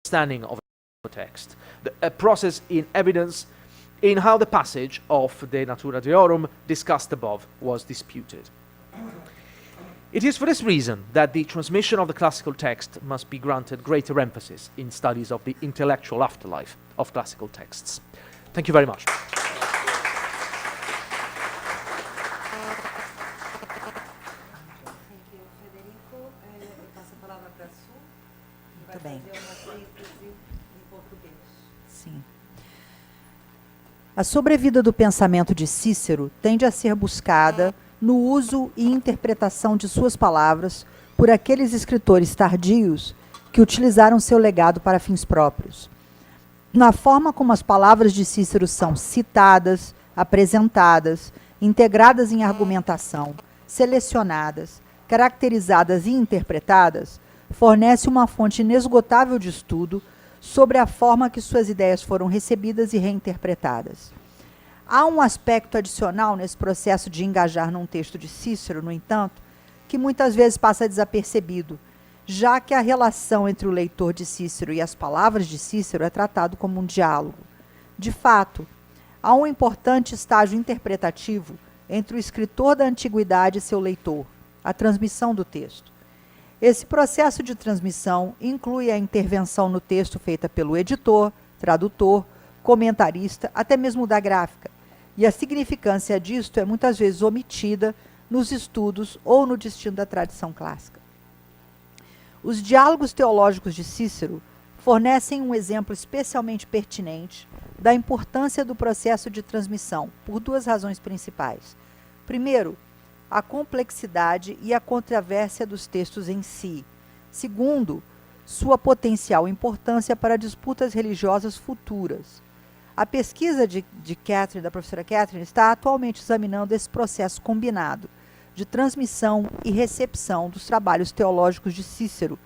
understanding of a text, a process in evidence in how the passage of De Natura Deorum discussed above was disputed. It is for this reason that the transmission of the classical text must be granted greater emphasis in studies of the intellectual afterlife of classical texts. Thank you very much. Muito bem. Sim. A sobrevida do pensamento de Cícero tende a ser buscada no uso e interpretação de suas palavras por aqueles escritores tardios que utilizaram seu legado para fins próprios. Na forma como as palavras de Cícero são citadas, apresentadas, integradas em argumentação, selecionadas, caracterizadas e interpretadas, fornece uma fonte inesgotável de estudo sobre a forma que suas ideias foram recebidas e reinterpretadas. Há um aspecto adicional nesse processo de engajar num texto de Cícero, no entanto, que muitas vezes passa desapercebido, já que a relação entre o leitor de Cícero e as palavras de Cícero é tratado como um diálogo. De fato, há um importante estágio interpretativo entre o escritor da antiguidade e seu leitor, a transmissão do texto. Esse processo de transmissão inclui a intervenção no texto feita pelo editor, tradutor, comentarista, até mesmo da gráfica, e a significância disto é muitas vezes omitida nos estudos ou no destino da tradição clássica. Os diálogos teológicos de Cícero fornecem um exemplo especialmente pertinente da importância do processo de transmissão, por duas razões principais. Primeiro, a complexidade e a controvérsia dos textos em si. Segundo, sua potencial importância para disputas religiosas futuras. A pesquisa da professora Catherine, está atualmente examinando esse processo combinado de transmissão e recepção dos trabalhos teológicos de Cícero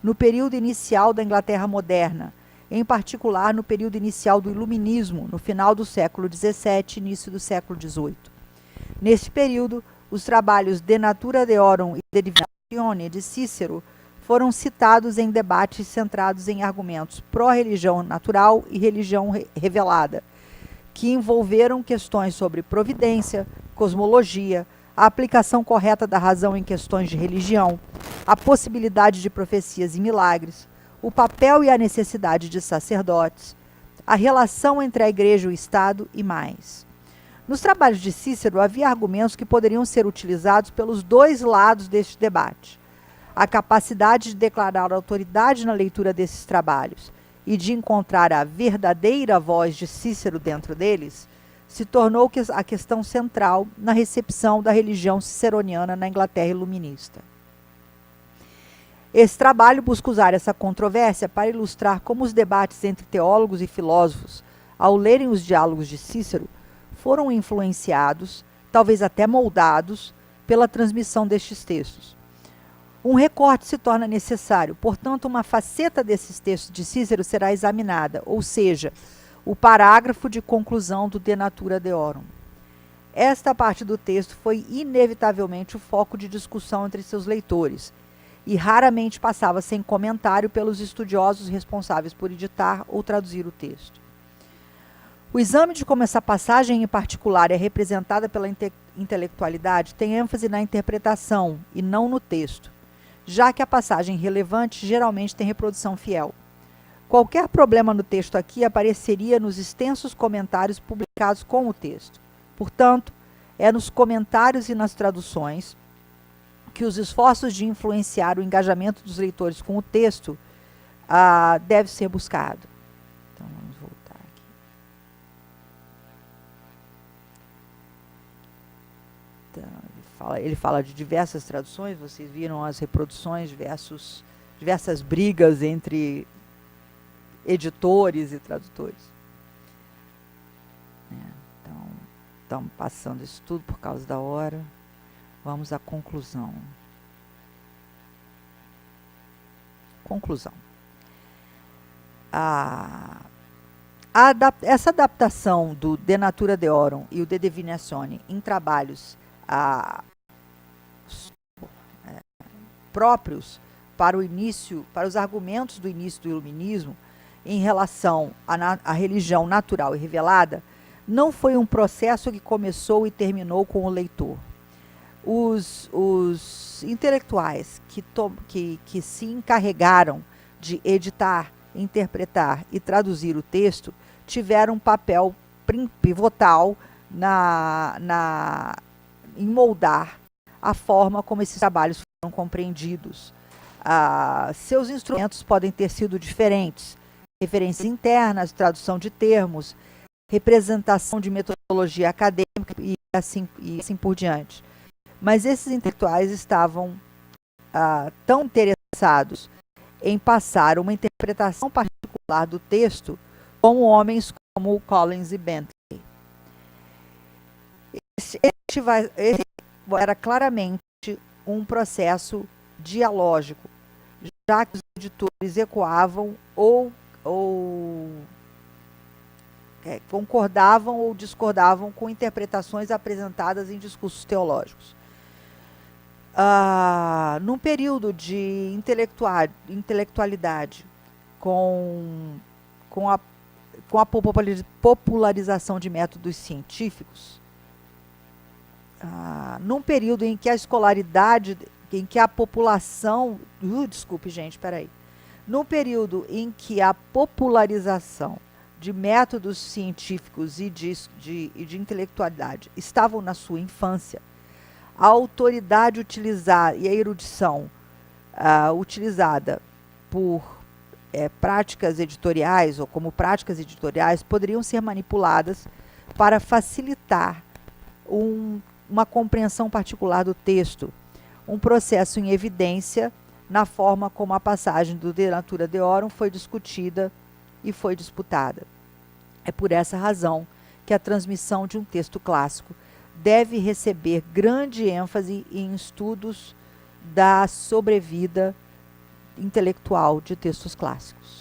no período inicial da Inglaterra moderna, em particular no período inicial do Iluminismo, no final do século XVII e início do século XVIII. Neste período, os trabalhos De Natura Deorum e De Divinatione de Cícero foram citados em debates centrados em argumentos pró-religião natural e religião revelada, que envolveram questões sobre providência, cosmologia, a aplicação correta da razão em questões de religião, a possibilidade de profecias e milagres, o papel e a necessidade de sacerdotes, a relação entre a Igreja e o Estado e mais. Nos trabalhos de Cícero havia argumentos que poderiam ser utilizados pelos dois lados deste debate. A capacidade de declarar autoridade na leitura desses trabalhos e de encontrar a verdadeira voz de Cícero dentro deles se tornou a questão central na recepção da religião ciceroniana na Inglaterra iluminista. Esse trabalho busca usar essa controvérsia para ilustrar como os debates entre teólogos e filósofos, ao lerem os diálogos de Cícero, foram influenciados, talvez até moldados, pela transmissão destes textos. Um recorte se torna necessário, portanto, uma faceta desses textos de Cícero será examinada, ou seja, o parágrafo de conclusão do De Natura Deorum. Esta parte do texto foi inevitavelmente o foco de discussão entre seus leitores, e raramente passava sem comentário pelos estudiosos responsáveis por editar ou traduzir o texto. O exame de como essa passagem em particular é representada pela intelectualidade tem ênfase na interpretação e não no texto, já que a passagem relevante geralmente tem reprodução fiel. Qualquer problema no texto aqui apareceria nos extensos comentários publicados com o texto. Portanto, é nos comentários e nas traduções que os esforços de influenciar o engajamento dos leitores com o texto deve ser buscado. Então, vamos voltar aqui. Então, ele fala de diversas traduções, vocês viram as reproduções, diversas brigas entre editores e tradutores. Então, estamos passando isso tudo por causa da hora. Vamos à conclusão. Conclusão. Essa adaptação do De Natura Deorum e o De Divinatione em trabalhos próprios para os argumentos do início do Iluminismo em relação à religião natural e revelada, não foi um processo que começou e terminou com o leitor. Os intelectuais que se encarregaram de editar, interpretar e traduzir o texto tiveram um papel pivotal em moldar a forma como esses trabalhos foram compreendidos. Seus instrumentos podem ter sido diferentes: referências internas, tradução de termos, representação de metodologia acadêmica e assim por diante. Mas esses intelectuais estavam tão interessados em passar uma interpretação particular do texto como homens como Collins e Bentley. Esse era claramente um processo dialógico, já que os editores ecoavam ou concordavam ou discordavam com interpretações apresentadas em discursos teológicos. Num período de intelectualidade com a popularização de métodos científicos, num período em que a escolaridade, em que a população, num período em que a popularização de métodos científicos e de intelectualidade estavam na sua infância, a autoridade utilizada e a erudição utilizada por práticas editoriais ou como práticas editoriais poderiam ser manipuladas para facilitar uma compreensão particular do texto, um processo em evidência na forma como a passagem do De Natura Deorum foi discutida e foi disputada. É por essa razão que a transmissão de um texto clássico deve receber grande ênfase em estudos da sobrevida intelectual de textos clássicos.